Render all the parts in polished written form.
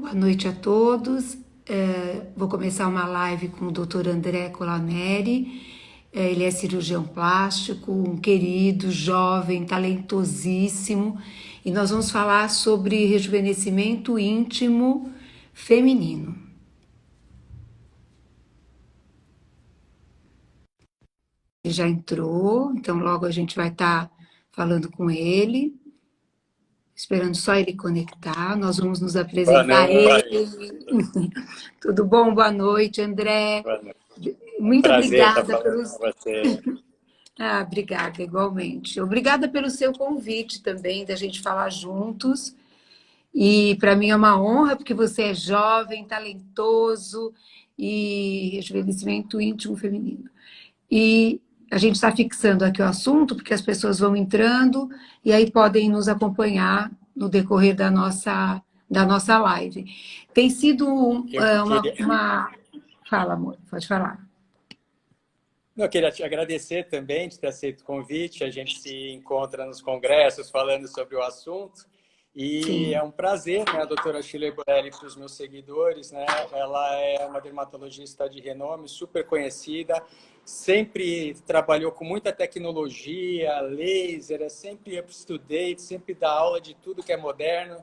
Boa noite a todos. Vou começar uma live com o Dr. André Colaneri. Ele é cirurgião plástico, um querido, jovem, talentosíssimo. E nós vamos falar sobre rejuvenescimento íntimo feminino. Ele já entrou, então logo a gente vai estar falando com ele. Esperando só ele conectar, nós vamos nos apresentar a ele. Tudo bom? Boa noite, André. Boa noite. Muito Prazer obrigada estar falando com você. Obrigada, igualmente. Obrigada pelo seu convite também, da gente falar juntos. E para mim é uma honra, porque você é jovem, talentoso e rejuvenescimento íntimo feminino. E a gente está fixando aqui o assunto, porque as pessoas vão entrando e aí podem nos acompanhar no decorrer da nossa live. Tem sido uma... Fala, amor, pode falar. Eu queria te agradecer também de ter aceito o convite. A gente se encontra nos congressos falando sobre o assunto. E Sim. É um prazer, né, a doutora Shirley Borelli, para os meus seguidores, né? Ela é uma dermatologista de renome, super conhecida, sempre trabalhou com muita tecnologia, laser, é sempre up to date, sempre dá aula de tudo que é moderno.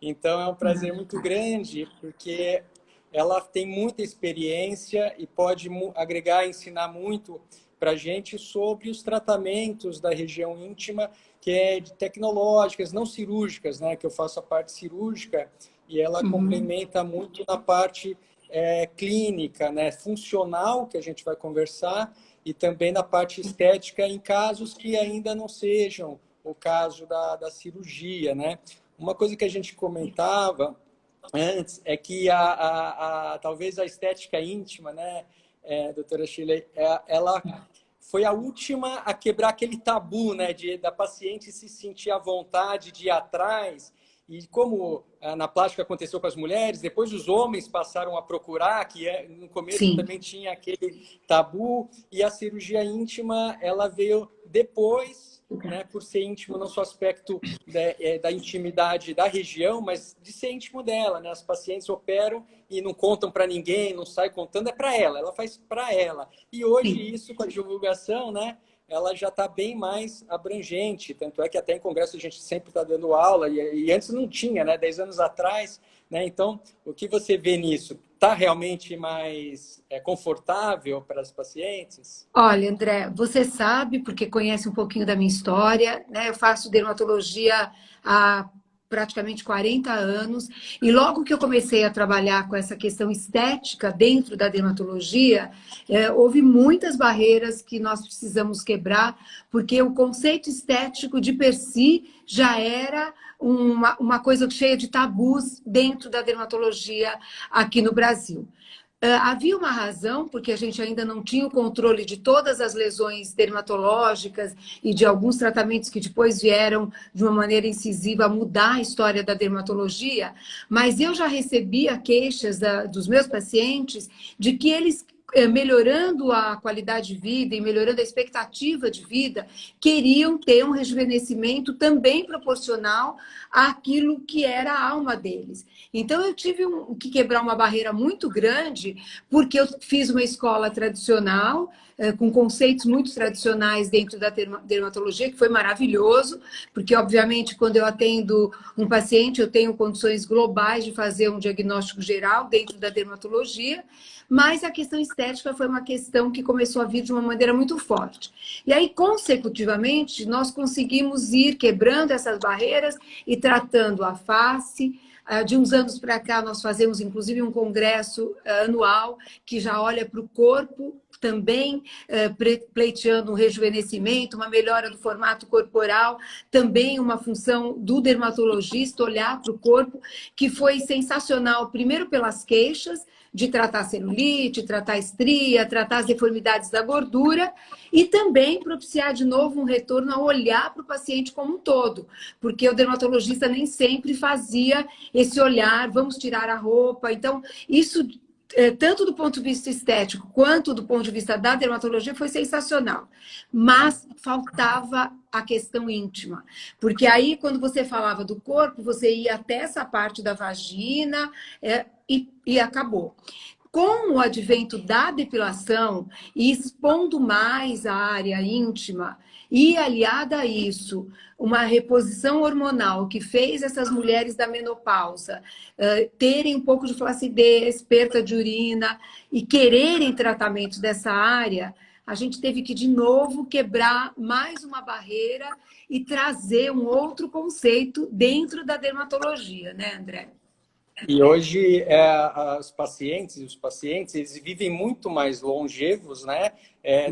Então é um prazer muito grande, porque ela tem muita experiência e pode agregar, ensinar muito para a gente sobre os tratamentos da região íntima, que é de tecnológicas, não cirúrgicas, né? Que eu faço a parte cirúrgica e ela complementa muito na parte clínica, né? Funcional, que a gente vai conversar, e também na parte estética, em casos que ainda não sejam o caso da cirurgia, né? Uma coisa que a gente comentava antes é que talvez a estética íntima, né, doutora Shirley, ela foi a última a quebrar aquele tabu, né, da paciente se sentir à vontade de ir atrás. E como na plástica aconteceu com as mulheres, depois os homens passaram a procurar, que no começo Sim. também tinha aquele tabu, e a cirurgia íntima ela veio depois, né, por ser íntimo não só aspecto da intimidade da região, mas de ser íntimo dela, né? As pacientes operam e não contam para ninguém, não sai contando, é para ela faz para ela. E hoje Sim. isso com a divulgação, né, ela já está bem mais abrangente, tanto é que até em congresso a gente sempre está dando aula, e antes não tinha, né, 10 anos atrás, né? Então, o que você vê nisso? Está realmente mais confortável para as pacientes? Olha, André, você sabe, porque conhece um pouquinho da minha história, né? Eu faço dermatologia há praticamente 40 anos, e logo que eu comecei a trabalhar com essa questão estética dentro da dermatologia, houve muitas barreiras que nós precisamos quebrar, porque o conceito estético de per si já era uma coisa cheia de tabus dentro da dermatologia aqui no Brasil. Havia uma razão, porque a gente ainda não tinha o controle de todas as lesões dermatológicas e de alguns tratamentos que depois vieram de uma maneira incisiva mudar a história da dermatologia, mas eu já recebia queixas dos meus pacientes de que eles, melhorando a qualidade de vida e melhorando a expectativa de vida, queriam ter um rejuvenescimento também proporcional àquilo que era a alma deles. Então, eu tive que quebrar uma barreira muito grande, porque eu fiz uma escola tradicional, com conceitos muito tradicionais dentro da dermatologia, que foi maravilhoso, porque, obviamente, quando eu atendo um paciente, eu tenho condições globais de fazer um diagnóstico geral dentro da dermatologia, mas a questão estética foi uma questão que começou a vir de uma maneira muito forte. E aí, consecutivamente, nós conseguimos ir quebrando essas barreiras e tratando a face. De uns anos para cá, nós fazemos, inclusive, um congresso anual que já olha para o corpo, também pleiteando um rejuvenescimento, uma melhora do formato corporal, também uma função do dermatologista olhar para o corpo, que foi sensacional, primeiro pelas queixas, de tratar celulite, tratar estria, tratar as deformidades da gordura e também propiciar de novo um retorno a olhar para o paciente como um todo, porque o dermatologista nem sempre fazia esse olhar, vamos tirar a roupa. Então, isso tanto do ponto de vista estético quanto do ponto de vista da dermatologia, foi sensacional. Mas faltava a questão íntima. Porque aí, quando você falava do corpo, você ia até essa parte da vagina e acabou. Com o advento da depilação e expondo mais a área íntima, e aliada a isso, uma reposição hormonal que fez essas mulheres da menopausa terem um pouco de flacidez, perda de urina e quererem tratamento dessa área, a gente teve que, de novo, quebrar mais uma barreira e trazer um outro conceito dentro da dermatologia, né, André? E hoje os pacientes, eles vivem muito mais longevos, né?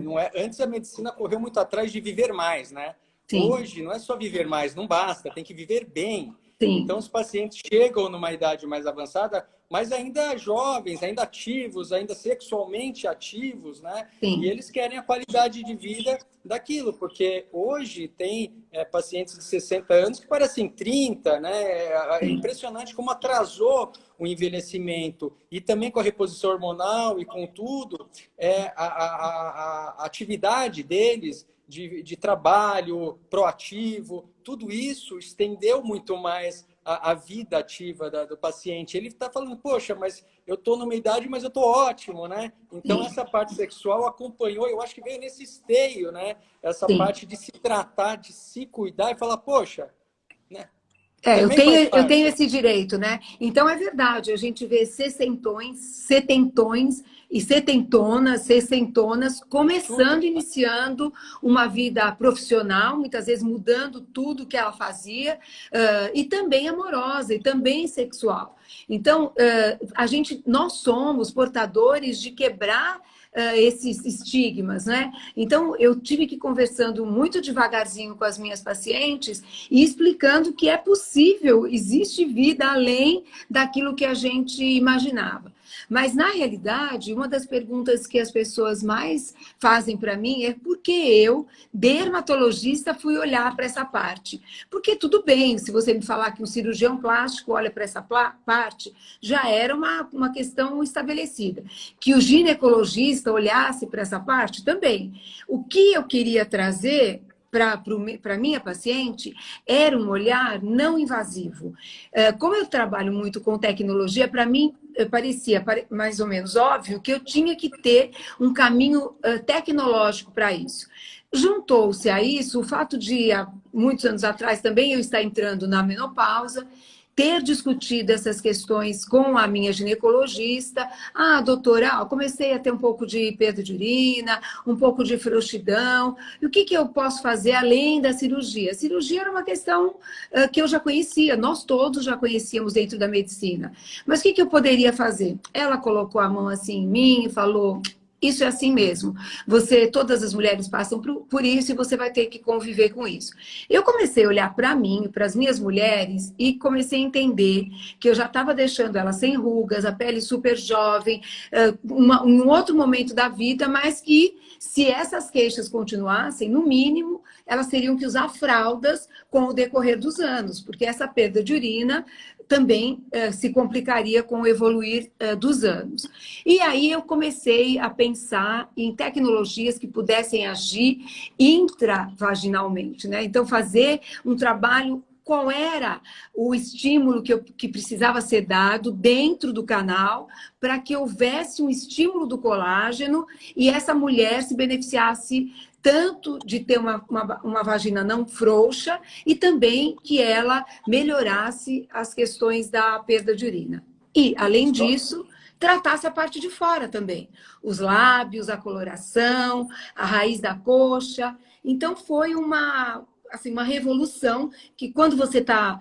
Não é, antes a medicina correu muito atrás de viver mais, né? Sim. Hoje não é só viver mais, não basta, tem que viver bem. Sim. Então os pacientes chegam numa idade mais avançada, mas ainda jovens, ainda ativos, ainda sexualmente ativos, né? Sim. E eles querem a qualidade de vida daquilo, porque hoje tem pacientes de 60 anos que parecem 30, né? É impressionante como atrasou o envelhecimento. E também com a reposição hormonal e com tudo, a atividade deles de trabalho proativo, tudo isso estendeu muito mais a vida ativa do paciente. Ele está falando, poxa, mas eu estou numa idade, mas eu estou ótimo, né? Então, essa parte sexual acompanhou, eu acho que veio nesse esteio, né? Essa parte de se tratar, de se cuidar e falar, poxa, né? Eu tenho esse direito, né? Então, é verdade, a gente vê sessentões, setentões e sessentonas, começando, iniciando uma vida profissional, muitas vezes mudando tudo que ela fazia, e também amorosa, e também sexual. Então, nós somos portadores de quebrar esses estigmas, né? Então, eu tive que ir conversando muito devagarzinho com as minhas pacientes e explicando que é possível, existe vida além daquilo que a gente imaginava. Mas, na realidade, uma das perguntas que as pessoas mais fazem para mim é por que eu, dermatologista, fui olhar para essa parte. Porque tudo bem, se você me falar que um cirurgião plástico olha para essa parte, já era uma questão estabelecida. Que o ginecologista olhasse para essa parte, também. O que eu queria trazer para minha paciente era um olhar não invasivo. Como eu trabalho muito com tecnologia, para mim parecia mais ou menos óbvio que eu tinha que ter um caminho tecnológico para isso. Juntou-se a isso o fato de, há muitos anos atrás, também eu estar entrando na menopausa, ter discutido essas questões com a minha ginecologista. Ah, doutora, comecei a ter um pouco de perda de urina, um pouco de frouxidão. E o que eu posso fazer além da cirurgia? A cirurgia era uma questão que eu já conhecia, nós todos já conhecíamos dentro da medicina. Mas o que eu poderia fazer? Ela colocou a mão assim em mim e falou... Isso é assim mesmo. Todas as mulheres passam por isso e você vai ter que conviver com isso. Eu comecei a olhar para mim, para as minhas mulheres e comecei a entender que eu já estava deixando elas sem rugas, a pele super jovem, um outro momento da vida, mas que se essas queixas continuassem, no mínimo, elas teriam que usar fraldas com o decorrer dos anos, porque essa perda de urina também se complicaria com o evoluir dos anos. E aí eu comecei a pensar em tecnologias que pudessem agir intravaginalmente, né? Então, fazer um trabalho, qual era o estímulo que precisava ser dado dentro do canal para que houvesse um estímulo do colágeno e essa mulher se beneficiasse tanto de ter uma vagina não frouxa e também que ela melhorasse as questões da perda de urina. E, além disso, tratasse a parte de fora também. Os lábios, a coloração, a raiz da coxa. Então, foi uma revolução que, quando você está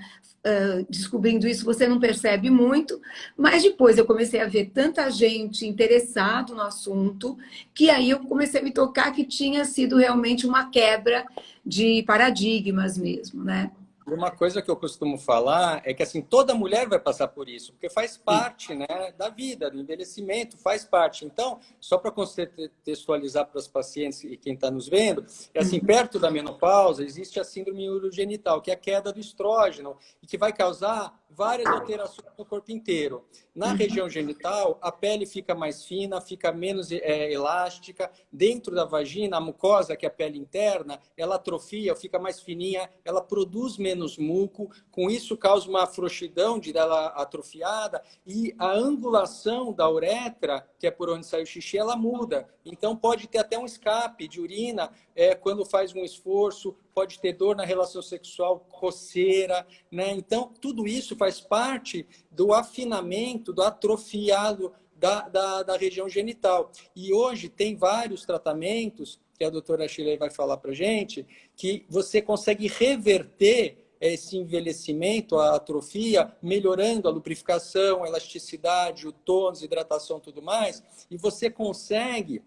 descobrindo isso, você não percebe muito, mas depois eu comecei a ver tanta gente interessada no assunto, que aí eu comecei a me tocar que tinha sido realmente uma quebra de paradigmas mesmo, né? Uma coisa que eu costumo falar é que assim, toda mulher vai passar por isso, porque faz parte, né, da vida, do envelhecimento, faz parte. Então, só para contextualizar para os pacientes e quem está nos vendo, é assim, perto da menopausa existe a síndrome urogenital, que é a queda do estrógeno, e que vai causar várias alterações no corpo inteiro. Na região genital, a pele fica mais fina, fica menos elástica. Dentro da vagina, a mucosa, que é a pele interna, ela atrofia, fica mais fininha, ela produz menos muco. Com isso, causa uma frouxidão de dela atrofiada. E a angulação da uretra, que é por onde sai o xixi, ela muda. Então, pode ter até um escape de urina quando faz um esforço, pode ter dor na relação sexual, coceira, né? Então, tudo isso faz parte do afinamento, do atrofiado da região genital. E hoje tem vários tratamentos, que a doutora Shirley vai falar para a gente, que você consegue reverter esse envelhecimento, a atrofia, melhorando a lubrificação, a elasticidade, o tônus, hidratação e tudo mais, e você consegue,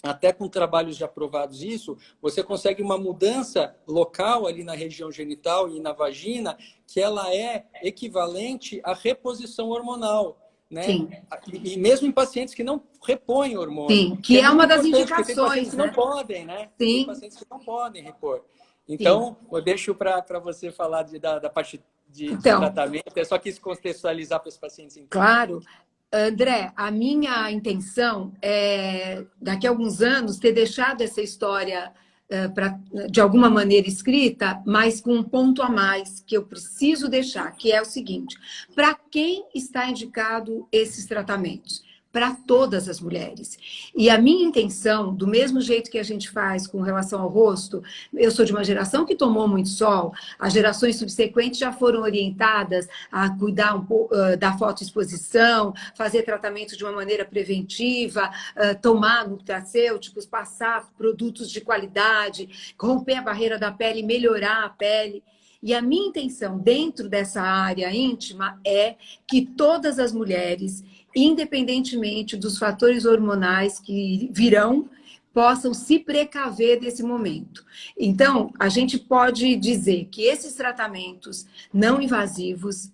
até com trabalhos já provados isso, você consegue uma mudança local ali na região genital e na vagina, que ela é equivalente à reposição hormonal. Né? Sim. E mesmo em pacientes que não repõem hormônio. Sim, que é uma das indicações. Tem pacientes que né? não podem, né? Sim. Tem pacientes que não podem repor. Então, sim, eu deixo para você falar da parte de tratamento. Eu só quis contextualizar para os pacientes. Claro. André, a minha intenção é, daqui a alguns anos, ter deixado essa história de alguma maneira escrita, mas com um ponto a mais que eu preciso deixar, que é o seguinte: para quem está indicado esses tratamentos? Para todas as mulheres. E a minha intenção, do mesmo jeito que a gente faz com relação ao rosto, eu sou de uma geração que tomou muito sol, as gerações subsequentes já foram orientadas a cuidar um pouco da fotoexposição, fazer tratamento de uma maneira preventiva, tomar nutracêuticos, passar produtos de qualidade, romper a barreira da pele, melhorar a pele. E a minha intenção dentro dessa área íntima é que todas as mulheres, independentemente dos fatores hormonais que virão, possam se precaver desse momento. Então, a gente pode dizer que esses tratamentos não invasivos,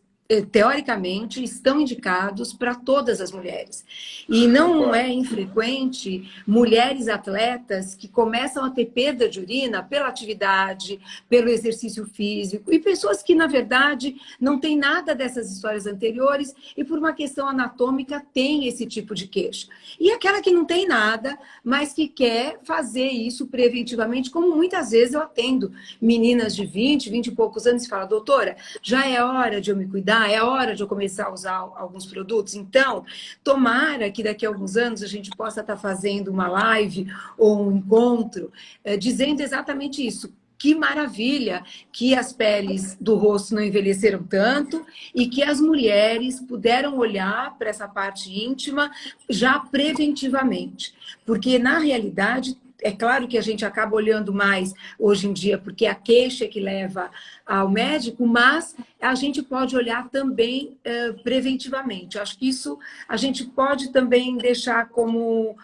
teoricamente, estão indicados para todas as mulheres. E não é infrequente mulheres atletas que começam a ter perda de urina pela atividade, pelo exercício físico, e pessoas que, na verdade, não têm nada dessas histórias anteriores e, por uma questão anatômica, têm esse tipo de queixa. E aquela que não tem nada, mas que quer fazer isso preventivamente, como muitas vezes eu atendo meninas de 20 e poucos anos e falam: doutora, já é hora de eu me cuidar? É hora de eu começar a usar alguns produtos? Então, tomara que daqui a alguns anos a gente possa estar fazendo uma live ou um encontro dizendo exatamente isso. Que maravilha que as peles do rosto não envelheceram tanto e que as mulheres puderam olhar para essa parte íntima já preventivamente. Porque, na realidade, é claro que a gente acaba olhando mais hoje em dia, porque é a queixa que leva ao médico, mas a gente pode olhar também preventivamente. Eu acho que isso a gente pode também deixar como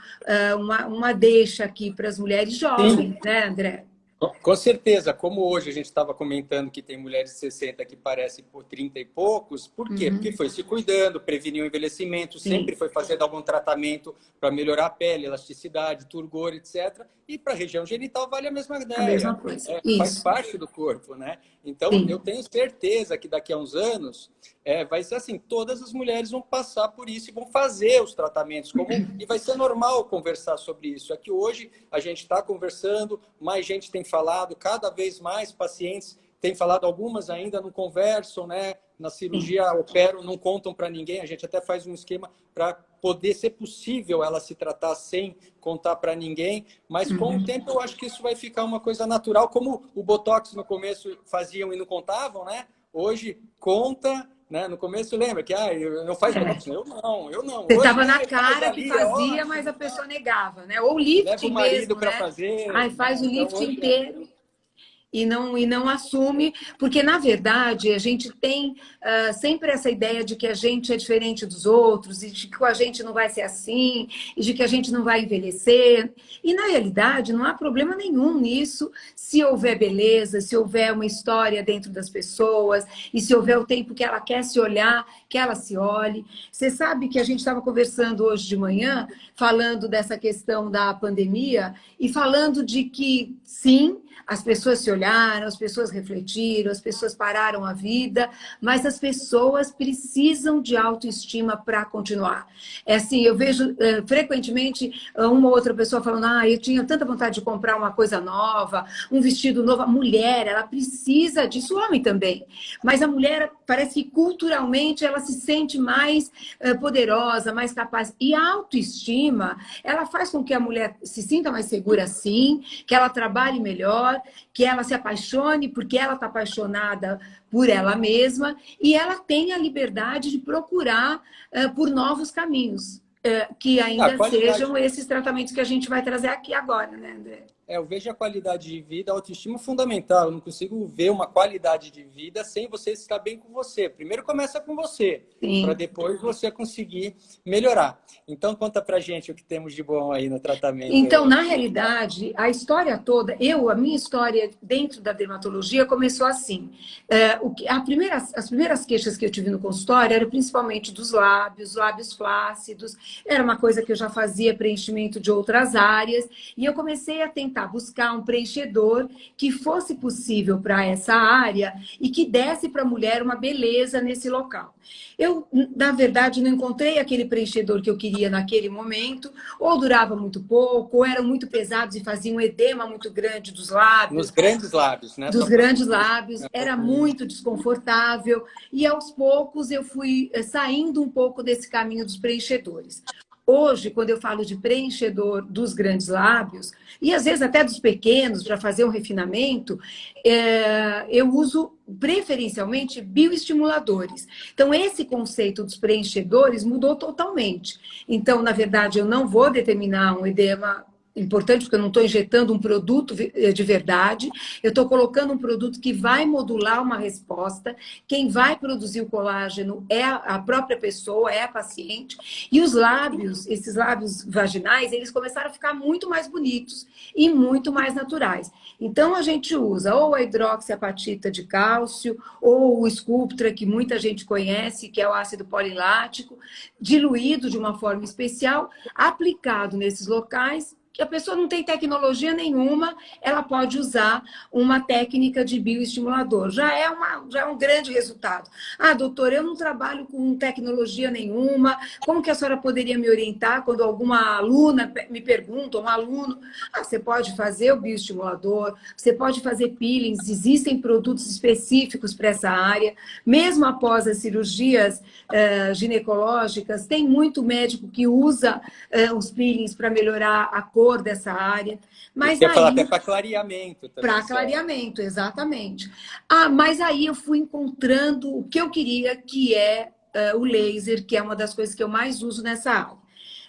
uma deixa aqui para as mulheres jovens, sim, né, André? Com certeza, como hoje a gente estava comentando que tem mulheres de 60 que parecem por 30 e poucos, por quê? Porque foi se cuidando, preveniu o envelhecimento, sempre foi fazendo algum tratamento para melhorar a pele, elasticidade, turgor, etc. E para a região genital vale a mesma ideia. A mesma coisa. Faz parte do corpo, né? Então, eu tenho certeza que daqui a uns anos vai ser assim, todas as mulheres vão passar por isso e vão fazer os tratamentos. E vai ser normal conversar sobre isso. É que hoje a gente está conversando, mais gente tem falado, cada vez mais pacientes têm falado, algumas ainda não conversam, né? Na cirurgia operam, não contam para ninguém. A gente até faz um esquema para poder ser possível ela se tratar sem contar para ninguém. Mas com o tempo eu acho que isso vai ficar uma coisa natural, como o Botox no começo faziam e não contavam, né? Hoje conta, né? No começo lembra que não faz Botox. Eu não. Você estava na cara que fazia, mas a pessoa negava, né? Ou lifting leva o marido para fazer. Faz o lifting inteiro. E não assume, porque, na verdade, a gente tem sempre essa ideia de que a gente é diferente dos outros, e de que com a gente não vai ser assim, e de que a gente não vai envelhecer. E, na realidade, não há problema nenhum nisso, se houver beleza, se houver uma história dentro das pessoas, e se houver o tempo que ela quer se olhar, que ela se olhe. Você sabe que a gente estava conversando hoje de manhã, falando dessa questão da pandemia, e falando de que, sim, as pessoas se olharam, olharam, as pessoas refletiram, as pessoas pararam a vida, mas as pessoas precisam de autoestima para continuar. É assim, eu vejo frequentemente uma ou outra pessoa falando, eu tinha tanta vontade de comprar uma coisa nova, um vestido novo. A mulher, ela precisa disso, o homem também. Mas a mulher, parece que culturalmente, ela se sente mais poderosa, mais capaz. E a autoestima, ela faz com que a mulher se sinta mais segura, sim, que ela trabalhe melhor, que ela se apaixone porque ela está apaixonada por ela mesma e ela tem a liberdade de procurar por novos caminhos, que ainda sejam esses tratamentos que a gente vai trazer aqui agora, né, André? Eu vejo a qualidade de vida, a autoestima fundamental. Eu não consigo ver uma qualidade de vida sem você estar bem com você. Primeiro começa com você, para depois você conseguir melhorar. Então, conta pra gente o que temos de bom aí no tratamento. Então, na realidade, a história toda, a minha história dentro da dermatologia começou assim. As primeiras queixas que eu tive no consultório eram principalmente dos lábios flácidos. Era uma coisa que eu já fazia preenchimento de outras áreas. E eu comecei a tentar buscar um preenchedor que fosse possível para essa área e que desse para a mulher uma beleza nesse local. Eu, na verdade, não encontrei aquele preenchedor que eu queria naquele momento, ou durava muito pouco, ou eram muito pesados e faziam um edema muito grande dos lábios. Nos grandes lábios, né? Dos grandes lábios, era muito desconfortável. E, aos poucos, eu fui saindo um pouco desse caminho dos preenchedores. Hoje, quando eu falo de preenchedor dos grandes lábios, e às vezes até dos pequenos, para fazer um refinamento, eu uso preferencialmente bioestimuladores. Então, esse conceito dos preenchedores mudou totalmente. Então, na verdade, eu não vou determinar um edema importante, porque eu não estou injetando um produto de verdade, eu estou colocando um produto que vai modular uma resposta, quem vai produzir o colágeno é a própria pessoa, é a paciente, e os lábios, esses lábios vaginais, eles começaram a ficar muito mais bonitos e muito mais naturais. Então, a gente usa ou a hidroxiapatita de cálcio, ou o Sculptra, que muita gente conhece, que é o ácido polilático, diluído de uma forma especial, aplicado nesses locais, que a pessoa não tem tecnologia nenhuma, ela pode usar uma técnica de bioestimulador. Já é um grande resultado. Doutor, eu não trabalho com tecnologia nenhuma, como que a senhora poderia me orientar quando alguma aluna me pergunta, ou um aluno? Você pode fazer o bioestimulador, você pode fazer peelings, existem produtos específicos para essa área, mesmo após as cirurgias ginecológicas, tem muito médico que usa os peelings para melhorar a cor dessa área. Mas aí, falar até para clareamento. Para clareamento, exatamente. Mas aí eu fui encontrando o que eu queria, que é o laser, que é uma das coisas que eu mais uso nessa área.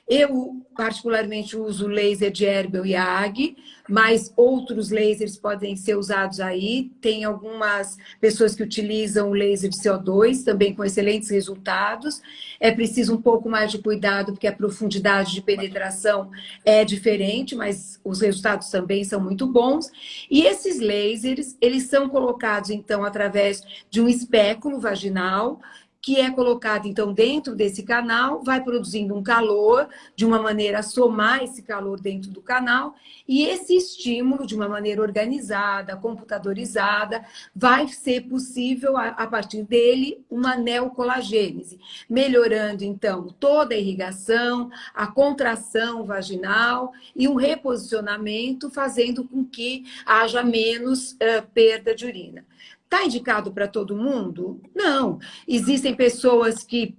Eu, particularmente, uso o laser de Herbel e AG, mas outros lasers podem ser usados aí. Tem algumas pessoas que utilizam o laser de CO2, também com excelentes resultados. É preciso um pouco mais de cuidado, porque a profundidade de penetração é diferente, mas os resultados também são muito bons. E esses lasers, eles são colocados, então, através de um espéculo vaginal, que é colocado, então, dentro desse canal, vai produzindo um calor, de uma maneira a somar esse calor dentro do canal, e esse estímulo, de uma maneira organizada, computadorizada, vai ser possível, a partir dele, uma neocolagênese, melhorando, então, toda a irrigação, a contração vaginal e um reposicionamento, fazendo com que haja menos perda de urina. Está indicado para todo mundo? Não. Existem pessoas que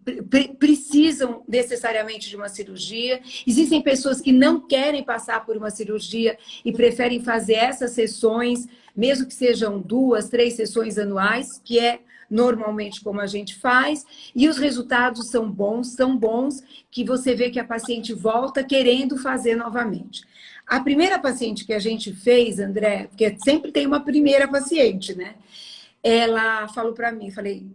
precisam necessariamente de uma cirurgia, existem pessoas que não querem passar por uma cirurgia e preferem fazer essas sessões, mesmo que sejam 2, 3 sessões anuais, que é normalmente como a gente faz, e os resultados são bons, que você vê que a paciente volta querendo fazer novamente. A primeira paciente que a gente fez, André, porque sempre tem uma primeira paciente, né? Ela falou para mim, falei,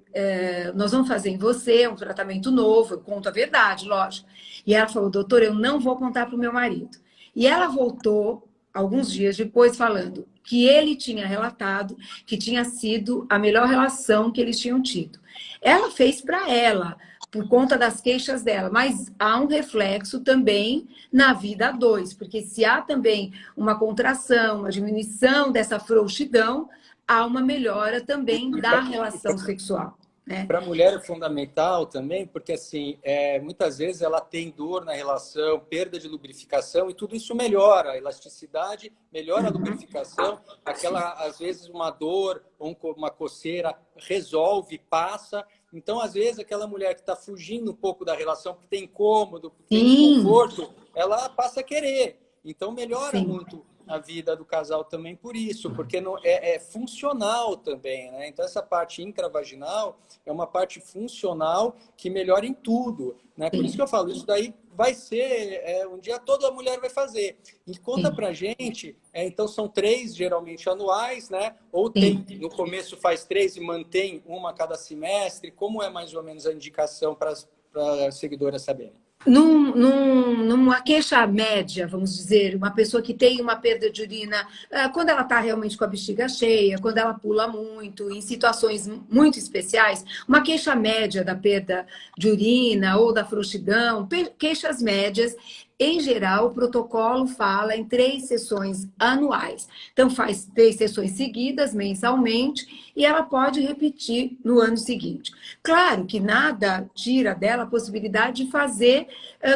nós vamos fazer em você um tratamento novo, eu conto a verdade, lógico. E ela falou, doutor, eu não vou contar para o meu marido. E ela voltou, alguns dias depois, falando que ele tinha relatado que tinha sido a melhor relação que eles tinham tido. Ela fez para ela, por conta das queixas dela, mas há um reflexo também na vida a dois, porque se há também uma contração, uma diminuição dessa frouxidão, há uma melhora também da relação sexual, né? Para a mulher é fundamental também, porque assim, muitas vezes ela tem dor na relação, perda de lubrificação, e tudo isso melhora a elasticidade, melhora a lubrificação, aquela, às vezes, uma dor ou uma coceira resolve, passa. Então, às vezes, aquela mulher que está fugindo um pouco da relação, porque tem incômodo, porque tem desconforto, ela passa a querer. Então, melhora muito a vida do casal também por isso, porque não, é funcional também, né? Então, essa parte intravaginal é uma parte funcional que melhora em tudo, né? Por isso que eu falo, isso daí vai ser, um dia toda a mulher vai fazer. E conta pra gente, então são 3 geralmente anuais, né? Ou tem, no começo faz 3 e mantém uma a cada semestre. Como é mais ou menos a indicação para as seguidoras saberem? Numa queixa média, vamos dizer, uma pessoa que tem uma perda de urina, quando ela está realmente com a bexiga cheia, quando ela pula muito, em situações muito especiais, uma queixa média da perda de urina ou da frouxidão, queixas médias, em geral, o protocolo fala em 3 sessões anuais. Então, faz 3 sessões seguidas, mensalmente, e ela pode repetir no ano seguinte. Claro que nada tira dela a possibilidade de fazer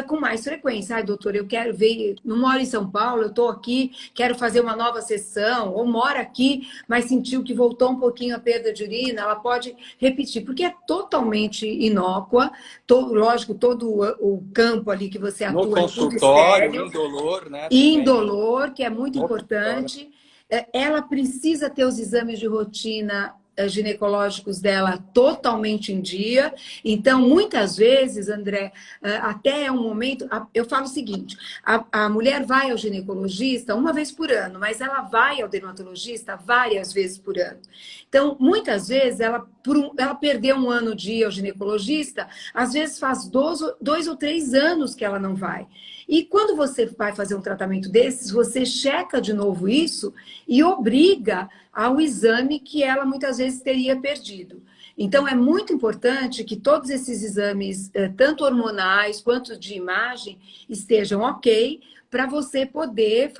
com mais frequência. Ai, doutor, eu quero ver, não moro em São Paulo, eu estou aqui, quero fazer uma nova sessão, ou mora aqui, mas sentiu que voltou um pouquinho a perda de urina, ela pode repetir, porque é totalmente inócua, lógico, todo o campo ali que você atua... No consultório, indolor, né? Indolor, que é muito importante. Ela precisa ter os exames de rotina ginecológicos dela totalmente em dia. Então, muitas vezes, André, até é um momento... Eu falo o seguinte, a mulher vai ao ginecologista uma vez por ano, mas ela vai ao dermatologista várias vezes por ano. Então, muitas vezes, ela perdeu um ano de ir ao ginecologista, às vezes faz 2 ou 3 anos que ela não vai. E quando você vai fazer um tratamento desses, você checa de novo isso e obriga ao exame que ela muitas vezes teria perdido. Então, é muito importante que todos esses exames, tanto hormonais quanto de imagem, estejam ok, para você poder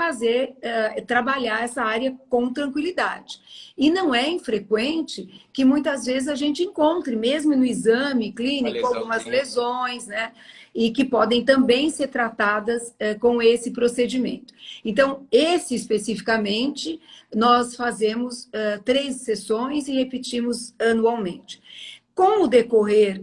trabalhar essa área com tranquilidade. E não é infrequente que muitas vezes a gente encontre, mesmo no exame clínico, algumas lesões, né? E que podem também ser tratadas com esse procedimento. Então, esse especificamente, nós fazemos 3 sessões e repetimos anualmente. Com o decorrer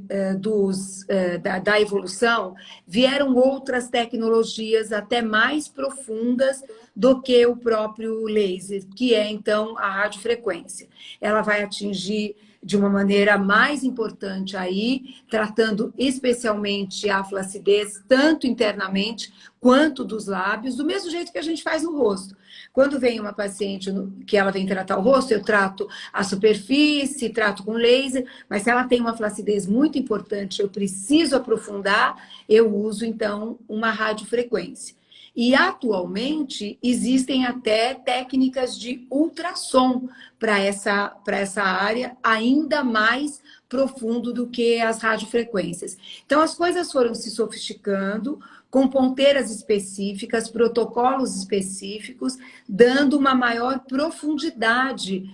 da evolução, vieram outras tecnologias até mais profundas do que o próprio laser, que é, então, a radiofrequência. Ela vai atingir de uma maneira mais importante aí, tratando especialmente a flacidez, tanto internamente quanto dos lábios, do mesmo jeito que a gente faz no rosto. Quando vem uma paciente que ela vem tratar o rosto, eu trato a superfície, trato com laser, mas se ela tem uma flacidez muito importante, eu preciso aprofundar, eu uso, então, uma radiofrequência. E, atualmente, existem até técnicas de ultrassom para essa área, ainda mais profundo do que as radiofrequências. Então, as coisas foram se sofisticando, com ponteiras específicas, protocolos específicos, dando uma maior profundidade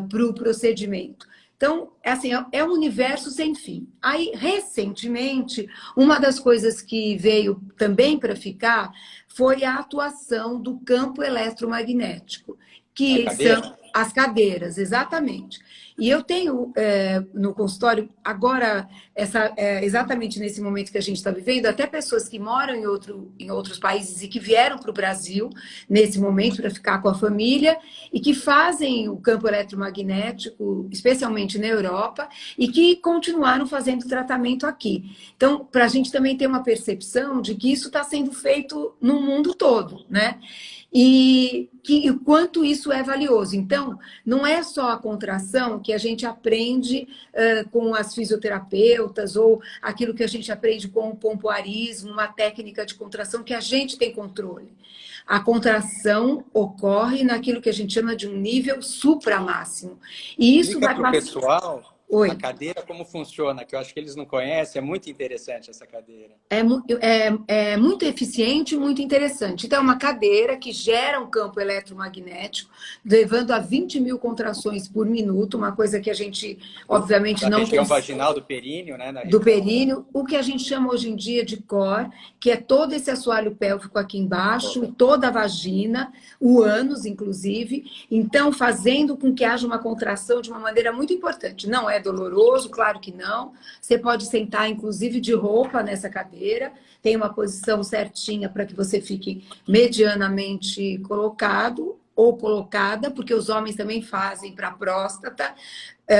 para o procedimento. Então, assim, é um universo sem fim. Aí, recentemente, uma das coisas que veio também para ficar foi a atuação do campo eletromagnético, que são as cadeiras, exatamente. E eu tenho no consultório, agora, exatamente nesse momento que a gente está vivendo, até pessoas que moram em outros países e que vieram para o Brasil, nesse momento, para ficar com a família, e que fazem o campo eletromagnético, especialmente na Europa, e que continuaram fazendo tratamento aqui. Então, para a gente também ter uma percepção de que isso está sendo feito no mundo todo, né? E o quanto isso é valioso. Então, não é só a contração que a gente aprende com as fisioterapeutas ou aquilo que a gente aprende com o pompoarismo, uma técnica de contração que a gente tem controle. A contração ocorre naquilo que a gente chama de um nível supramáximo. E isso vai para o pessoal, Oi. a cadeira como funciona, que eu acho que eles não conhecem, é muito interessante essa cadeira. É muito eficiente e muito interessante. Então, é uma cadeira que gera um campo eletromagnético, levando a 20 mil contrações por minuto, uma coisa que a gente, obviamente, Da não região consegue. vaginal, do períneo, né? Na Do região, né? períneo, o que a gente chama hoje em dia de core, que é todo esse assoalho pélvico aqui embaixo, e toda a vagina, o ânus, inclusive. Então, fazendo com que haja uma contração de uma maneira muito importante. Não é doloroso, claro que não. Você pode sentar, inclusive, de roupa nessa cadeira. Tem uma posição certinha para que você fique medianamente colocado ou colocada, porque os homens também fazem para a próstata,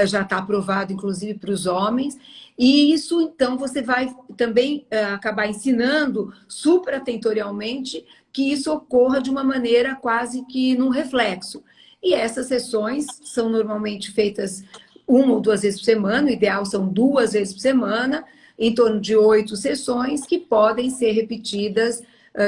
já está aprovado, inclusive, para os homens. E isso, então, você vai também acabar ensinando supratentorialmente que isso ocorra de uma maneira quase que num reflexo. E essas sessões são normalmente feitas 1 ou 2 vezes por semana, o ideal são 2 vezes por semana, em torno de 8 sessões, que podem ser repetidas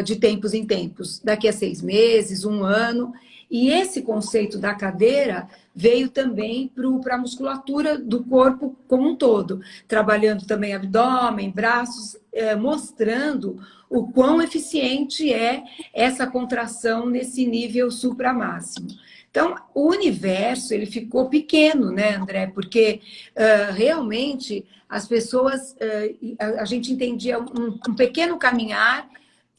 de tempos em tempos, daqui a 6 meses, 1 ano. E esse conceito da cadeira veio também para a musculatura do corpo como um todo, trabalhando também abdômen, braços, mostrando o quão eficiente é essa contração nesse nível supramáximo. Então, o universo ele ficou pequeno, né, André? Porque realmente as pessoas, a gente entendia um pequeno caminhar,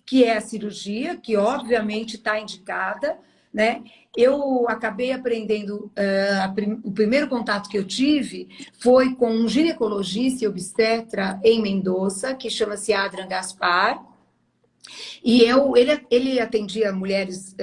que é a cirurgia, que obviamente está indicada, né? Eu acabei aprendendo, o primeiro contato que eu tive foi com um ginecologista e obstetra em Mendoza, que chama-se Adrian Gaspar, e ele atendia mulheres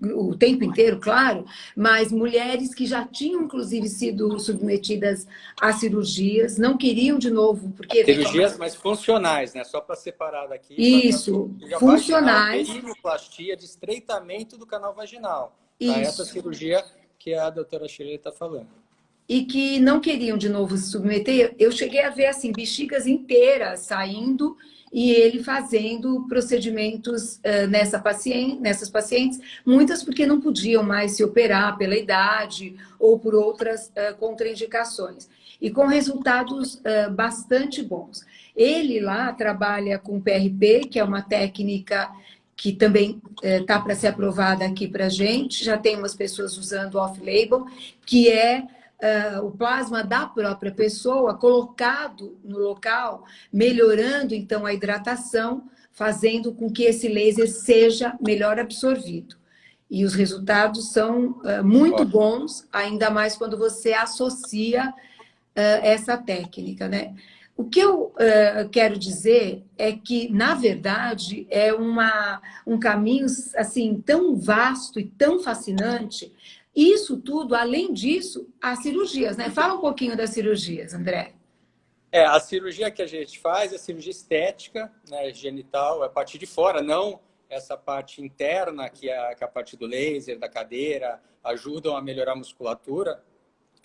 o tempo inteiro, claro, mas mulheres que já tinham, inclusive, sido submetidas a cirurgias, não queriam de novo, porque Cirurgias eventualmente. mais funcionais, né? Só para separar daqui, para Isso, cirurgia vaginal, funcionais, perineoplastia de estreitamento do canal vaginal. Para essa isso. cirurgia que a doutora Shirley está falando. E que não queriam de novo se submeter, eu cheguei a ver assim bexigas inteiras saindo e ele fazendo procedimentos nessas pacientes, muitas porque não podiam mais se operar pela idade ou por outras contraindicações, e com resultados bastante bons. Ele lá trabalha com PRP, que é uma técnica que também está para ser aprovada aqui para a gente, já tem umas pessoas usando off-label, que é o plasma da própria pessoa colocado no local, melhorando então a hidratação, fazendo com que esse laser seja melhor absorvido. E os resultados são muito bons, ainda mais quando você associa essa técnica, né? O que eu quero dizer é que, na verdade, é um caminho assim tão vasto e tão fascinante. Isso tudo, além disso, as cirurgias, né? Fala um pouquinho das cirurgias, André. A cirurgia que a gente faz é cirurgia estética, né, genital, é a parte de fora, não essa parte interna, que é a parte do laser, da cadeira, ajudam a melhorar a musculatura.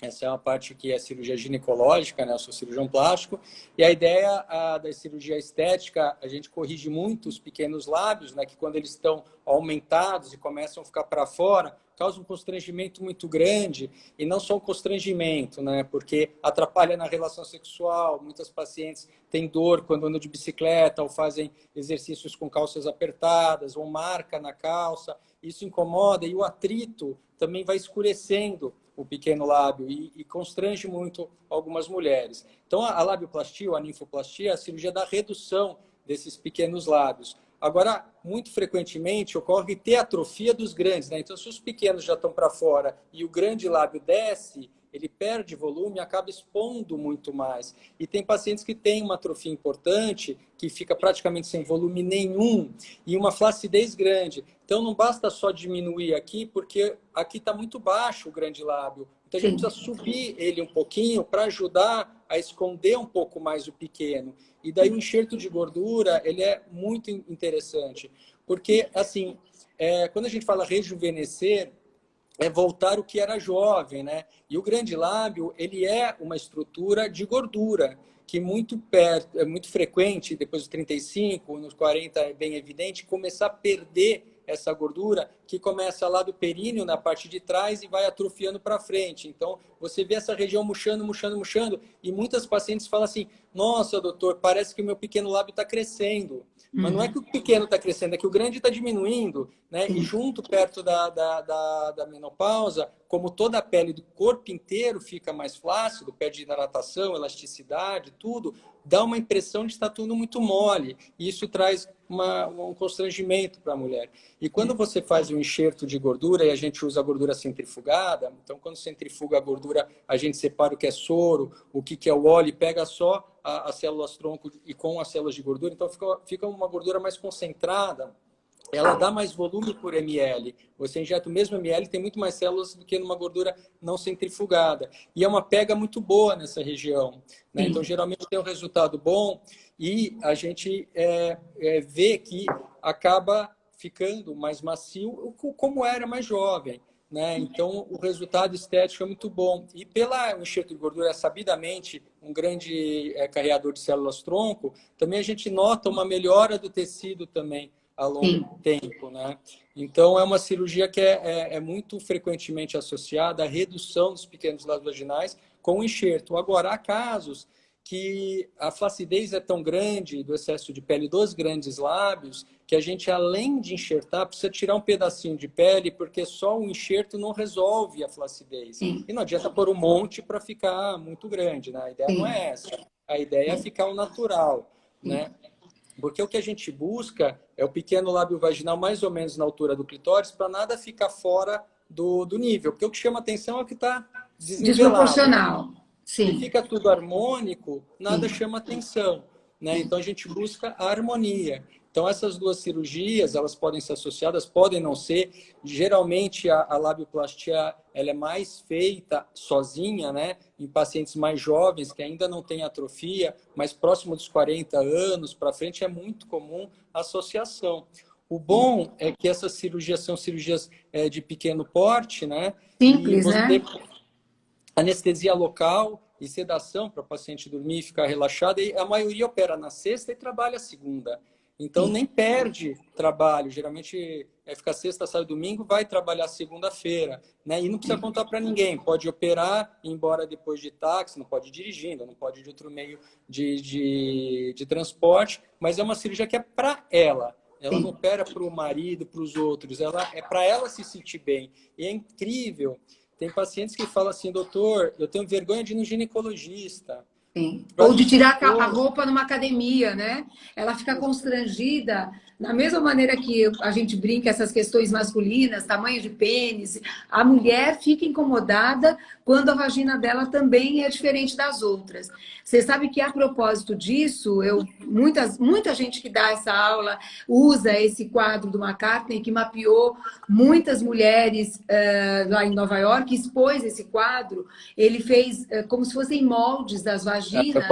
Essa é uma parte que é cirurgia ginecológica, né? Eu sou cirurgião plástico. E a ideia da cirurgia estética, a gente corrige muito os pequenos lábios, né? Que quando eles estão aumentados e começam a ficar para fora, causa um constrangimento muito grande. E não só um constrangimento, né? Porque atrapalha na relação sexual. Muitas pacientes têm dor quando andam de bicicleta ou fazem exercícios com calças apertadas ou marca na calça. Isso incomoda e o atrito também vai escurecendo o pequeno lábio e constrange muito algumas mulheres. Então, a labioplastia ou a ninfoplastia é a cirurgia da redução desses pequenos lábios. Agora, muito frequentemente, ocorre ter atrofia dos grandes, né? Então, se os pequenos já estão para fora e o grande lábio desce, ele perde volume e acaba expondo muito mais. E tem pacientes que têm uma atrofia importante, que fica praticamente sem volume nenhum, e uma flacidez grande. Então, não basta só diminuir aqui, porque aqui está muito baixo o grande lábio. Então, a gente Sim. precisa subir ele um pouquinho para ajudar a esconder um pouco mais o pequeno. E daí o enxerto de gordura, ele é muito interessante. Porque, assim, quando a gente fala rejuvenescer, é voltar o que era jovem, né? E o grande lábio, ele é uma estrutura de gordura, que é muito frequente, depois dos 35, nos 40 é bem evidente, começar a perder essa gordura, que começa lá do períneo, na parte de trás, e vai atrofiando para frente. Então, você vê essa região murchando, murchando, murchando, e muitas pacientes falam assim, nossa, doutor, parece que o meu pequeno lábio está crescendo. Mas não é que o pequeno está crescendo, é que o grande está diminuindo, né? E junto, perto da menopausa, como toda a pele do corpo inteiro fica mais flácido, perde hidratação, elasticidade, tudo, dá uma impressão de estar tudo muito mole. E isso traz um constrangimento para a mulher. E quando você faz um enxerto de gordura, e a gente usa a gordura centrifugada, então quando centrifuga a gordura, a gente separa o que é soro, o que é o óleo, e pega só as células tronco e com as células de gordura, então fica uma gordura mais concentrada. Ela dá mais volume por ml. Você injeta o mesmo ml, tem muito mais células do que numa gordura não centrifugada. E é uma pega muito boa nessa região, né? Então, geralmente tem um resultado bom e a gente vê que acaba ficando mais macio como era mais jovem, né? Então, o resultado estético é muito bom. E pela enxerto de gordura, sabidamente, um grande carreador de células tronco, também a gente nota uma melhora do tecido também a longo tempo, né? Então, é uma cirurgia que é muito frequentemente associada à redução dos pequenos lábios vaginais com o enxerto. Agora, há casos que a flacidez é tão grande do excesso de pele dos grandes lábios que a gente, além de enxertar, precisa tirar um pedacinho de pele porque só o enxerto não resolve a flacidez. E não adianta pôr um monte para ficar muito grande, né? A ideia não é essa. A ideia é ficar o natural, né? Porque o que a gente busca é o pequeno lábio vaginal mais ou menos na altura do clitóris para nada ficar fora do nível. Porque o que chama atenção é o que está desnivelado. Desproporcional. Sim. Se fica tudo harmônico, nada chama atenção, né? Então a gente busca a harmonia. Então essas duas cirurgias, elas podem ser associadas, podem não ser. Geralmente a labioplastia ela é mais feita sozinha, né? Em pacientes mais jovens que ainda não têm atrofia, mas próximo dos 40 anos para frente é muito comum a associação. O bom é que essas cirurgias são cirurgias de pequeno porte, né? Simples, e você né? anestesia local e sedação para o paciente dormir e ficar relaxado. E a maioria opera na sexta e trabalha a segunda. Então, nem perde trabalho. Geralmente, fica sexta, sai domingo, vai trabalhar segunda-feira, né? E não precisa contar para ninguém. Pode operar, ir embora depois de táxi, não pode ir dirigindo, não pode ir de outro meio de transporte. Mas é uma cirurgia que é para ela. Ela não opera para o marido, para os outros. Ela é para ela se sentir bem. E é incrível. Tem pacientes que falam assim, doutor, eu tenho vergonha de ir no ginecologista. Sim. Ou de tirar a roupa numa academia, né? Ela fica constrangida, da mesma maneira que a gente brinca essas questões masculinas, tamanho de pênis, a mulher fica incomodada quando a vagina dela também é diferente das outras. Você sabe que a propósito disso, muita gente que dá essa aula usa esse quadro do McCartney, que mapeou muitas mulheres lá em Nova York, expôs esse quadro, ele fez como se fossem moldes das vaginas.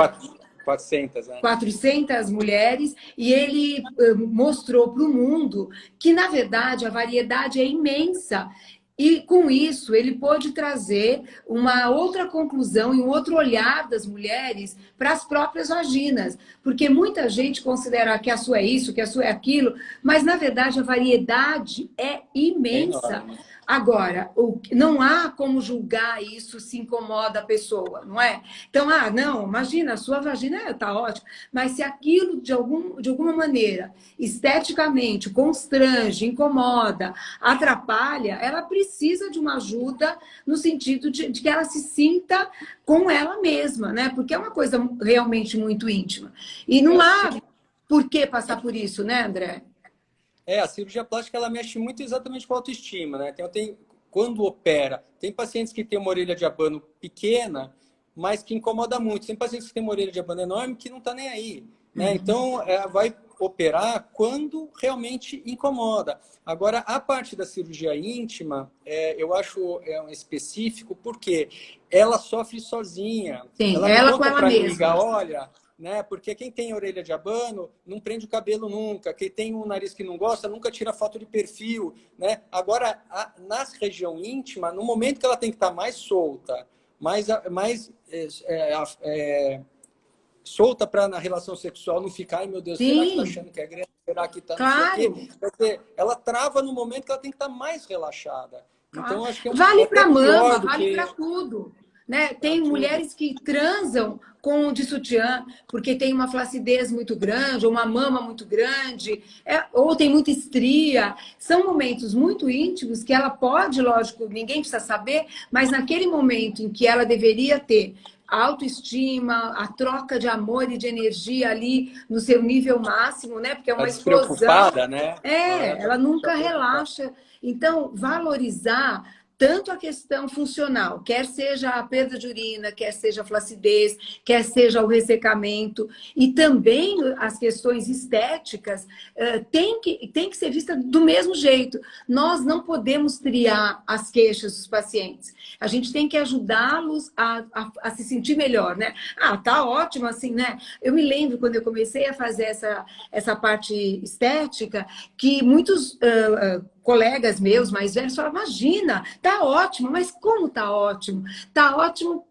400, né? 400 mulheres, e ele mostrou para o mundo que, na verdade, a variedade é imensa. E, com isso, ele pôde trazer uma outra conclusão e um outro olhar das mulheres para as próprias vaginas. Porque muita gente considera que a sua é isso, que a sua é aquilo, mas, na verdade, a variedade é imensa. Agora, não há como julgar isso se incomoda a pessoa, não é? Então, não, imagina, a sua vagina está ótima, mas se aquilo, de alguma maneira, esteticamente, constrange, incomoda, atrapalha, ela precisa de uma ajuda no sentido de que ela se sinta com ela mesma, né? Porque é uma coisa realmente muito íntima. E não há por que passar por isso, né, André? A cirurgia plástica, ela mexe muito exatamente com a autoestima, né? Quando opera, tem pacientes que têm uma orelha de abano pequena, mas que incomoda muito. Tem pacientes que têm uma orelha de abano enorme que não está nem aí, né? Então, vai operar quando realmente incomoda. Agora, a parte da cirurgia íntima, eu acho específico, porque ela sofre sozinha. Sim, ela com ela mesma. Olha... Né? Porque quem tem orelha de abano não prende o cabelo nunca. Quem tem um nariz que não gosta nunca tira foto de perfil, né? Agora, na região íntima, no momento que ela tem que estar mais solta, mais solta para na relação sexual não ficar, ai meu Deus, será que tá achando que é grande? Será que tá não sei o quê? Porque ela trava no momento que ela tem que estar mais relaxada. Então, acho que vale até para pior mama, do vale que... para tudo. Né? Pra Tem tudo. mulheres que transam com de sutiã porque tem uma flacidez muito grande, ou uma mama muito grande, ou tem muita estria. São momentos muito íntimos que ela pode, lógico, ninguém precisa saber, mas naquele momento em que ela deveria ter a autoestima, a troca de amor e de energia ali no seu nível máximo, né? Porque é Tá uma explosão. despreocupada, né? Ela Tá nunca preocupada. relaxa. Então, valorizar tanto a questão funcional, quer seja a perda de urina, quer seja a flacidez, quer seja o ressecamento, e também as questões estéticas, tem que ser vista do mesmo jeito. Nós não podemos triar as queixas dos pacientes. A gente tem que ajudá-los a se sentir melhor, né? Ah, tá ótimo assim, né? Eu me lembro quando eu comecei a fazer essa parte estética, que muitos colegas meus mais velhos falavam, imagina, tá ótimo, mas como tá ótimo? Tá ótimo